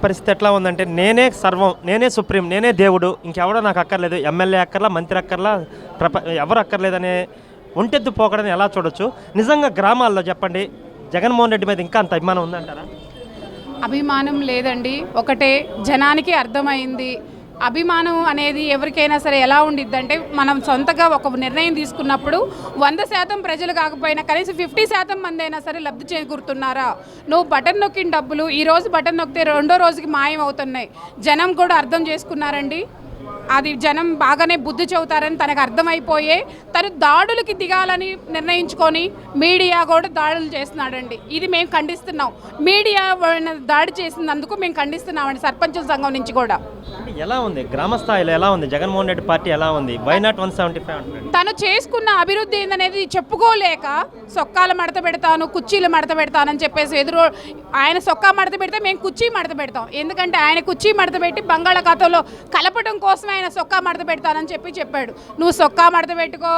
పరిస్థితి ఎట్లా ఉందంటే నేనే సర్వం, నేనే సుప్రీం, నేనే దేవుడు, ఇంకెవడో నాకు అక్కర్లేదు, ఎమ్మెల్యే అక్కర్లా, మంత్రి అక్కర్లా, ఎవరు అక్కర్లేదనే ఒంటెద్దు పోకడని ఎలా చూడొచ్చు? నిజంగా గ్రామాల్లో చెప్పండి, జగన్మోహన్ రెడ్డి మీద ఇంకా అంత అభిమానం ఉందంటారా? అభిమానం లేదండి. ఒకటే జనానికి అర్థమైంది. అభిమానం అనేది ఎవరికైనా సరే ఎలా ఉండిద్దంటే, మనం సొంతగా ఒక నిర్ణయం తీసుకున్నప్పుడు 100% ప్రజలు కాకపోయినా కనీసం 50% మంది అయినా సరే లబ్ధి చేకూరుతున్నారా? నువ్వు బటన్ నొక్కిన డబ్బులు ఈరోజు బటన్ నొక్కితే రెండో రోజుకి మాయం అవుతున్నాయి. జనం కూడా అర్థం చేసుకున్నారండి. అది జనం బాగానే బుద్ధి చెబుతారని తనకు అర్థమైపోయే తను దాడులకి దిగాలని నిర్ణయించుకొని మీడియా కూడా దాడులు చేస్తున్నాడండి. ఇది మేము ఖండిస్తున్నాం. మీడియా దాడి చేసినందుకు మేము ఖండిస్తున్నామండి, సర్పంచుల సంఘం నుంచి కూడా. ఎలా ఉంది గ్రామ స్థాయిలో, ఎలా ఉంది జగన్మోహన్ రెడ్డి పార్టీ, ఎలా ఉంది? Why not 175? తను చేసుకున్న అభివృద్ధి ఏందనేది చెప్పుకోలేక సొక్కాలు మడత పెడతాను, కుర్చీలు మడత పెడతానని చెప్పేసి ఆయన సొక్కా మడత పెడితే మేము కుర్చీ మడత పెడతాం. ఎందుకంటే ఆయన కుర్చీ మడత పెట్టి బంగాళాఖాతంలో కలపడం కోసమే ఆయన సొక్కా మడత పెడతానని చెప్పాడు. నువ్వు సొక్కా మడత పెట్టుకో,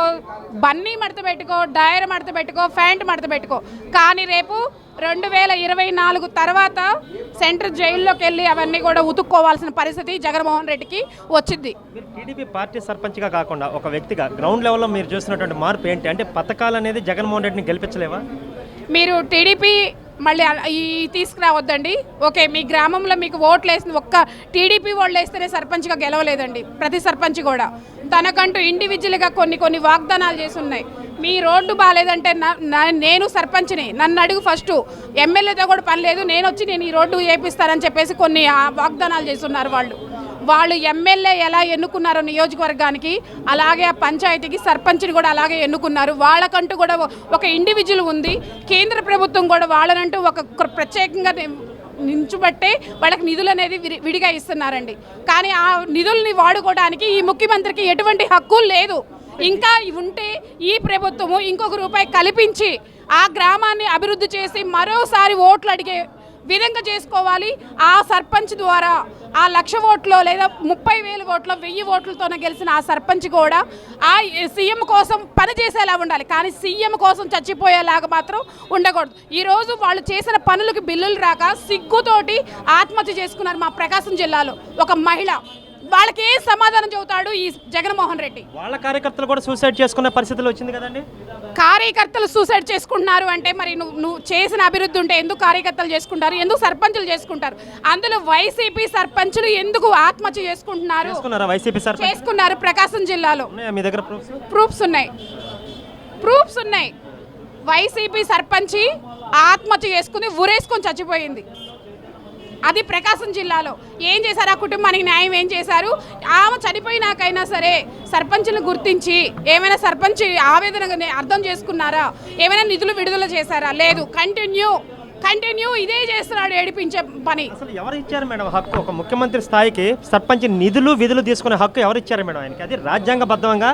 బన్నీ మడత పెట్టుకో, డైర్ మడత పెట్టుకో, ప్యాంట్ మడత పెట్టుకో, కానీ రేపు 2024 తర్వాత సెంట్రల్ జైల్లోకి వెళ్ళి అవన్నీ కూడా ఉతుక్కోవాల్సిన పరిస్థితి జగన్మోహన్ రెడ్డికి వచ్చింది. టీడీపీ పార్టీ సర్పంచ్గా కాకుండా ఒక వ్యక్తిగా గ్రౌండ్ లెవెల్లో మీరు చూసినటువంటి మార్పు ఏంటి? అంటే పథకాలు అనేది జగన్మోహన్ రెడ్డిని గెలిపించలేవా? మీరు టీడీపీ మళ్ళీ తీసుకురావద్దండి. ఓకే, మీ గ్రామంలో మీకు ఓట్లు వేసింది ఒక్క టీడీపీ వాళ్ళు వేస్తేనే సర్పంచ్గా గెలవలేదండి. ప్రతి సర్పంచ్ కూడా తనకంటూ ఇండివిజువల్గా కొన్ని వాగ్దానాలు చేసి ఉన్నాయి. మీ రోడ్డు బాగాలేదంటే నేను సర్పంచ్ని, నన్ను అడుగు ఫస్ట్, ఎమ్మెల్యేతో కూడా పని లేదు, నేను ఈ రోడ్డు వేపిస్తానని చెప్పేసి కొన్ని వాగ్దానాలు చేస్తున్నారు వాళ్ళు ఎమ్మెల్యే ఎలా ఎన్నుకున్నారో నియోజకవర్గానికి, అలాగే ఆ పంచాయతీకి సర్పంచ్ని కూడా అలాగే ఎన్నుకున్నారు. వాళ్ళకంటూ కూడా ఒక ఇండివిజువల్ ఉంది. కేంద్ర ప్రభుత్వం కూడా వాళ్ళనంటూ ఒక ప్రత్యేకంగా నించుబట్టే వాళ్ళకి నిధులు అనేది విడిగా ఇస్తున్నారండి. కానీ ఆ నిధుల్ని వాడుకోవడానికి ఈ ముఖ్యమంత్రికి ఎటువంటి హక్కు లేదు. ఇంకా ఉంటే ఈ ప్రభుత్వము ఇంకొక రూపాయి కల్పించి ఆ గ్రామాన్ని అభివృద్ధి చేసి మరోసారి ఓట్లు అడిగే విధంగా చేసుకోవాలి. ఆ సర్పంచ్ ద్వారా ఆ 1,00,000 ఓట్లో లేదా 30,000 ఓట్లో 1000 ఓట్లతోనే గెలిచిన ఆ సర్పంచ్ కూడా ఆ సీఎం కోసం పనిచేసేలా ఉండాలి, కానీ సీఎం కోసం చచ్చిపోయేలాగా మాత్రం ఉండకూడదు. ఈరోజు వాళ్ళు చేసిన పనులకి బిల్లులు రాక సిగ్గుతోటి ఆత్మహత్య చేసుకున్నారు మా ప్రకాశం జిల్లాలో ఒక మహిళ. వాళ్ళకి ఏ సమాధానం చెబుతాడు ఈ జగన్మోహన్ రెడ్డి? వాళ్ళ కార్యకర్తలు కూడా సూసైడ్ చేసుకునే పరిస్థితులు వచ్చింది కదండి. కార్యకర్తలు సూసైడ్ చేసుకుంటున్నారు అంటే మరి నువ్వు చేసిన అభివృద్ధి ఉంటే ఎందుకు కార్యకర్తలు చేసుకుంటారు, ఎందుకు సర్పంచులు చేసుకుంటారు? అందులో వైసీపీ సర్పంచులు ఎందుకు ఆత్మహత్య చేసుకుంటున్నారు? చేసుకున్నారు. ప్రకాశం జిల్లాలో మీ దగ్గర ప్రూఫ్స్ ఉన్నాయి. వైసీపీ సర్పంచి ఆత్మహత్య చేసుకుని ఊరేసుకొని చచ్చిపోయింది. అది ప్రకాశం జిల్లాలో. ఏం చేశారు? ఆ కుటుంబానికి న్యాయం ఏం చేశారు? ఆమె చనిపోయినాకైనా సరే సర్పంచ్ను గుర్తించి ఏమైనా సర్పంచ్ ఆవేదన అర్థం చేసుకున్నారా? ఏమైనా నిధులు విడుదల చేశారా? లేదు. కంటిన్యూ ఇదే చేస్తున్నాడు, ఏడిపించే పని. అసలు ఎవరు ఇచ్చారు మేడం హక్కు? ఒక ముఖ్యమంత్రి స్థాయికి సర్పంచ్ నిధులు విధులు తీసుకునే హక్కు ఎవరు ఇచ్చారు మేడం ఆయనకి? అది రాజ్యాంగబద్ధంగా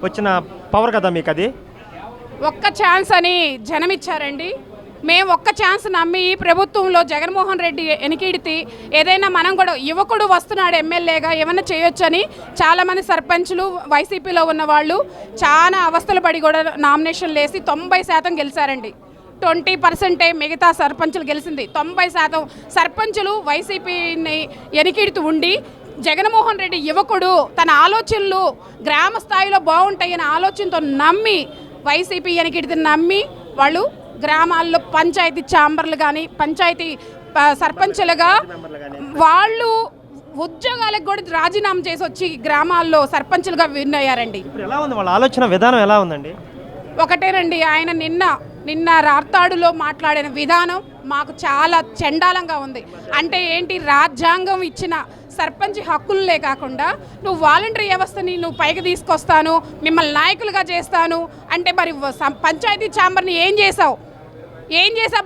వచ్చిన పవర్ కదా మీకు. అది ఒక్క ఛాన్స్ అని జనం ఇచ్చారండి. మేము ఒక్క ఛాన్స్ నమ్మి ఈ ప్రభుత్వంలో జగన్మోహన్ రెడ్డి ఎనికిడితే ఏదైనా మనం కూడా యువకుడు వస్తున్నాడు ఎమ్మెల్యేగా ఏమైనా చేయొచ్చని చాలామంది సర్పంచులు వైసీపీలో ఉన్న వాళ్ళు చాలా అవస్థలు పడి కూడా నామినేషన్లు వేసి 90% గెలిచారండి. 20% మిగతా సర్పంచులు గెలిచింది. 90% సర్పంచులు వైసీపీని ఎనికిడుతూ ఉండి జగన్మోహన్ రెడ్డి యువకుడు తన ఆలోచనలు గ్రామ స్థాయిలో బాగుంటాయని ఆలోచనతో నమ్మి వైసీపీ ఎనికిడితే నమ్మి వాళ్ళు గ్రామాల్లో పంచాయతీ ఛాంబర్లు కానీ పంచాయతీ సర్పంచులుగా వాళ్ళు ఉద్యోగాలకు కూడా రాజీనామా చేసి వచ్చి గ్రామాల్లో సర్పంచులుగా విన్ అయ్యారండి. ఎలా ఉంది వాళ్ళ ఆలోచన విధానం? ఎలా ఉందండి? ఒకటేనండి, ఆయన నిన్న రార్తాడులో మాట్లాడిన విధానం మాకు చాలా చండాలంగా ఉంది. అంటే ఏంటి, రాజ్యాంగం ఇచ్చిన సర్పంచ్ హక్కులే కాకుండా నువ్వు వాలంటరీ వ్యవస్థని నువ్వు పైకి తీసుకొస్తాను, మిమ్మల్ని నాయకులుగా చేస్తాను అంటే మరి పంచాయతీ ఛాంబర్ని ఏం చేసావు?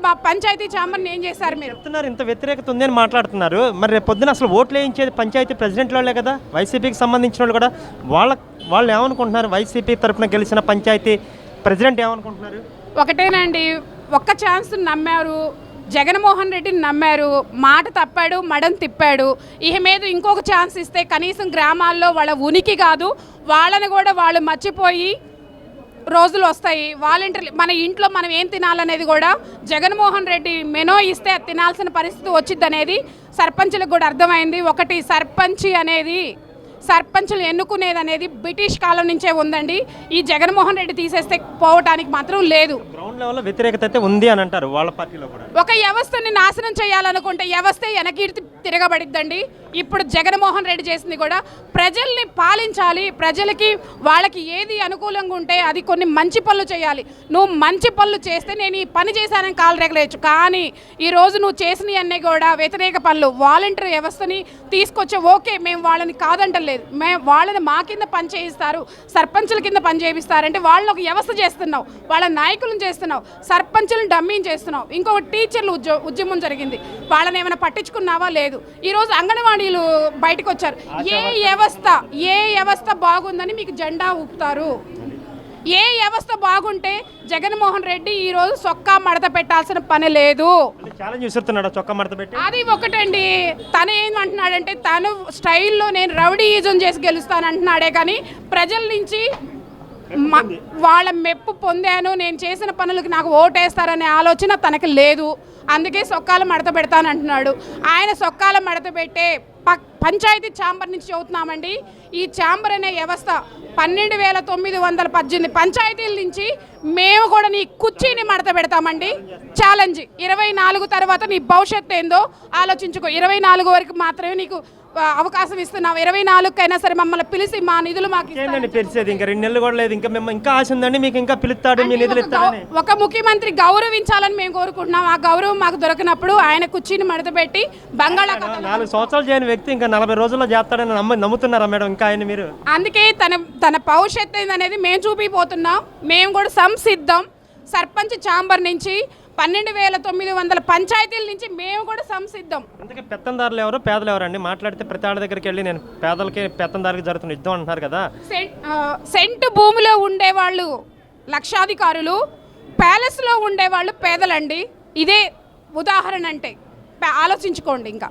మా పంచాయతీ ఛాంబర్ని ఏం చేశారు మీరు? చెప్తున్నారు ఇంత వ్యతిరేకత ఉందని మాట్లాడుతున్నారు. మరి రేపు పొద్దున అసలు ఓట్లు వేయించేది పంచాయతీ ప్రెసిడెంట్ వాళ్ళే కదా, వైసీపీకి సంబంధించిన వాళ్ళు కూడా. వాళ్ళు ఏమనుకుంటున్నారు? వైసీపీ తరఫున గెలిచిన పంచాయతీ ప్రెసిడెంట్ ఏమనుకుంటున్నారు? ఒకటేనండి, ఒక్క ఛాన్స్ నమ్మారు, జగన్మోహన్ రెడ్డిని నమ్మారు, మాట తప్పాడు, మడం తిప్పాడు. ఇక మీద ఇంకొక ఛాన్స్ ఇస్తే కనీసం గ్రామాల్లో వాళ్ళ ఉనికి కాదు వాళ్ళని కూడా వాళ్ళు మర్చిపోయి రోజులు వస్తాయి. వాలంటీర్ మన ఇంట్లో మనం ఏం తినాలనేది కూడా జగన్మోహన్ రెడ్డి మెనూ ఇస్తే అది తినాల్సిన పరిస్థితి వచ్చింది అనేది సర్పంచులకు కూడా అర్థమైంది. ఒకటి సర్పంచులు ఎన్నుకునేది అనేది బ్రిటిష్ కాలం నుంచే ఉందండి. ఈ జగన్మోహన్ రెడ్డి తీసేస్తే పోవటానికి మాత్రం లేదు. గ్రౌండ్ లెవెల్లో వ్యతిరేకత అయితే ఉంది అని అంటారు వాళ్ళ పార్టీలో కూడా. ఒక వ్యవస్థని నాశనం చేయాలనుకుంటే వ్యవస్థే వెనకీర్తి తిరగబడిద్దండి. ఇప్పుడు జగన్మోహన్ రెడ్డి చేసింది కూడా ప్రజల్ని పాలించాలి. ప్రజలకి వాళ్ళకి ఏది అనుకూలంగా ఉంటే అది కొన్ని మంచి పనులు చేయాలి. నువ్వు మంచి పనులు చేస్తే నేను ఈ పని చేశానని కాలు రెగలేయచ్చు. కానీ ఈరోజు నువ్వు చేసినవన్నీ కూడా వ్యతిరేక పనులు. వాలంటీర్ వ్యవస్థని తీసుకొచ్చే ఓకే, మేము వాళ్ళని కాదంటలేదు, మేము వాళ్ళని మా కింద పని చేయిస్తారు, సర్పంచుల కింద పని చేయిస్తారంటే వాళ్ళని ఒక వ్యవస్థ చేస్తున్నావు, వాళ్ళ నాయకులను చేస్తున్నావు, సర్పంచులను డమ్మీని చేస్తున్నావు. ఇంకొక టీచర్లు ఉద్యమం జరిగింది, వాళ్ళని ఏమైనా పట్టించుకున్నావా? లేదు. ఈరోజు అంగన్వాడీలు బయటకు వచ్చారు. ఏ వ్యవస్థ బాగుందని మీకు జెండా ఊపుతారు? ఏ వ్యవస్థ బాగుంటే జగన్మోహన్ రెడ్డి ఈరోజు చొక్కా మడత పెట్టాల్సిన పని లేదు. ఛాలెంజ్ విసురుతున్నాడు చొక్కా మడత పెట్టి. అది ఒకటండి. తను ఏమంటున్నాడంటే తను స్టైల్లో నేను రౌడీయిజం చేసి గెలుస్తానంటున్నాడే కానీ ప్రజల నుంచి వాళ్ళ మెప్పు పొందాను, నేను చేసిన పనులకు నాకు ఓటేస్తారనే ఆలోచన తనకు లేదు. అందుకే సొక్కాలు మడత పెడతానంటున్నాడు. ఆయన సొక్కాల మడత పెట్టే పంచాయతీ ఛాంబర్ నుంచి చదువుతున్నామండి. ఈ ఛాంబర్ అనే వ్యవస్థ 12,918 పంచాయతీల నుంచి మేము కూడా నీ కుర్చీని మడత పెడతామండి. ఛాలెంజ్. 24 తర్వాత నీ భవిష్యత్తు ఏందో ఆలోచించుకో. 24 వరకు మాత్రమే నీకు అవకాశం ఇస్తున్నాం. 24కైనా సరే మమ్మల్ని పిలిచి మా నిధులు మాకు పెరిచేది ఇంకా 2 నెలలు కూడా లేదు. ఇంకా మేము ఇంకా ఆశ ఉందండి మీకు ఇంకా పిలుస్తాడు మీ నిధులు ఇస్తారని. ఒక ముఖ్యమంత్రి గౌరవించాలని మేము కోరుకుంటున్నాం. ఆ గౌరవం మాకు దొరికినప్పుడు ఆయన కుర్చీని మడతపెట్టి బంగాళాఖాతం 4 సంవత్సరాలు చేయని వ్యక్తి ఇంకా 40 రోజుల్లో చేస్తాడని నమ్ముతున్నారా మేడం ఇంకా ఆయన మీరు? అందుకే తన భవిష్యత్తు ఏందనేది మేము చూపిపోతున్నాం. మేము కూడా సంసిద్ధం. సర్పంచ్ ఛాంబర్ నుంచి 12,900 పంచాయతీల నుంచి మేము కూడా సంసిద్ధం. అందుకే పెత్తందారులు ఎవరు పేదలు ఎవరండి? మాట్లాడితే ప్రతి ఆడ దగ్గరికి వెళ్ళి నేను పేదలకి పెత్తందారికి జరుగుతున్న యుద్ధం అంటున్నారు కదా. సెంటు భూమిలో ఉండేవాళ్ళు లక్షాధికారులు, ప్యాలెస్లో ఉండేవాళ్ళు పేదలండి. ఇదే ఉదాహరణ అంటే ఆలోచించుకోండి. ఇంకా